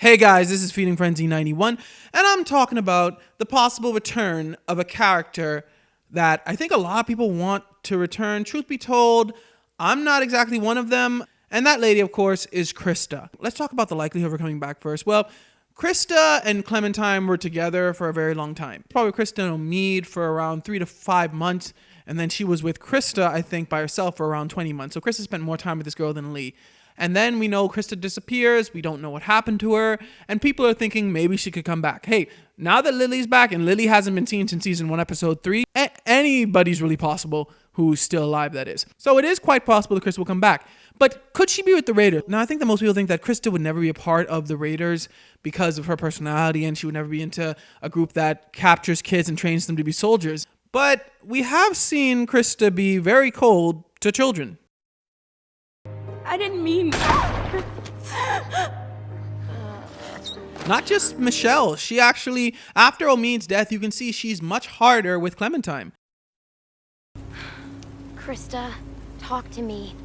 Hey guys, this is Feeding Frenzy 91, and I'm talking about the possible return of a character that I think a lot of people want to return. Truth be told, I'm not exactly one of them, and that lady, of course, is Christa. Let's talk about the likelihood of her coming back first. Well, Christa and Clementine were together for a very long time. Probably Christa and Omid for around 3 to 5 months, and then she was with Christa, I think, by herself for around 20 months. So Christa spent more time with this girl than Lee. And then we know Christa disappears. We don't know what happened to her. And people are thinking maybe she could come back. Hey, now that Lily's back and Lily hasn't been seen since season 1, episode 3, anybody's really possible who's still alive, that is. So it is quite possible that Christa will come back. But could she be with the Raiders? Now, I think that most people think that Christa would never be a part of the Raiders because of her personality, and she would never be into a group that captures kids and trains them to be soldiers. But we have seen Christa be very cold to children. I didn't mean Not just Michelle. She actually, after Omid's death, you can see she's much harder with Clementine. Christa, talk to me.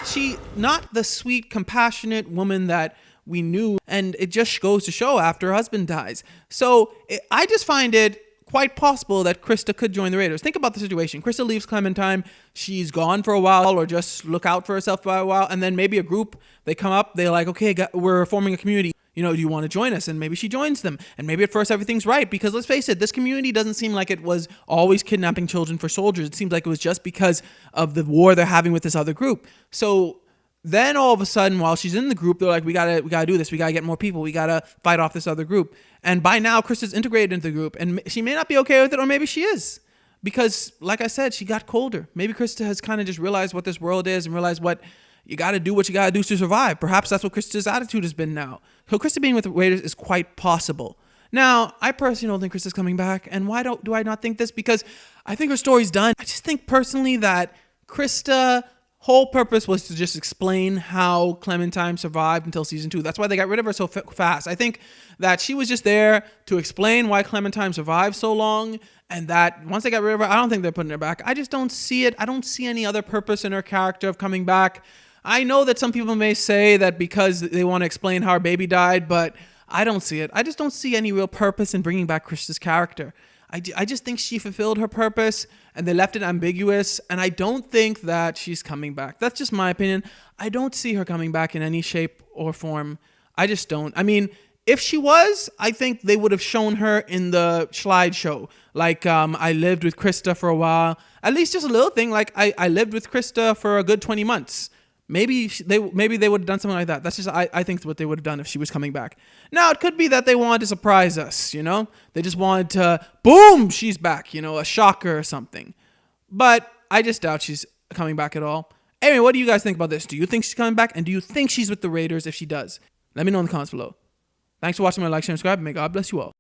She, not the sweet, compassionate woman that we knew, and it just goes to show after her husband dies. So I just find it quite possible that Christa could join the Raiders. Think about the situation. Christa leaves Clementine. She's gone for a while, or just look out for herself for a while. And then maybe a group, they come up, they're like, okay, we're forming a community. You know, do you want to join us? And maybe she joins them. And maybe at first everything's right. Because let's face it, this community doesn't seem like it was always kidnapping children for soldiers. It seems like it was just because of the war they're having with this other group. So then all of a sudden, while she's in the group, they're like, we gotta do this. We gotta get more people. We gotta fight off this other group. And by now, Krista's integrated into the group, and she may not be okay with it, or maybe she is, because like I said, she got colder. Maybe Christa has kind of just realized what this world is and realized what you gotta do to survive. Perhaps that's what Krista's attitude has been now. So Christa being with the Raiders is quite possible. Now, I personally don't think Krista's coming back, and why do I not think this? Because I think her story's done. I just think personally that Christa whole purpose was to just explain how Clementine survived until season 2. That's why they got rid of her so fast. I think that she was just there to explain why Clementine survived so long, and that once they got rid of her, I don't think they're putting her back. I just don't see it. I don't see any other purpose in her character of coming back. I know that some people may say that because they want to explain how her baby died, but I don't see it. I just don't see any real purpose in bringing back Krista's character. I just think she fulfilled her purpose, and they left it ambiguous, and I don't think that she's coming back. That's just my opinion. I don't see her coming back in any shape or form. I just don't. I mean, if she was, I think they would have shown her in the slideshow. Like, I lived with Christa for a while. At least just a little thing, like I lived with Christa for a good 20 months. Maybe they would have done something like that. That's just, I think, what they would have done if she was coming back. Now, it could be that they wanted to surprise us, you know? They just wanted to, boom, she's back, you know, a shocker or something. But I just doubt she's coming back at all. Anyway, what do you guys think about this? Do you think she's coming back? And do you think she's with the Raiders if she does? Let me know in the comments below. Thanks for watching. Like, share, and subscribe. May God bless you all.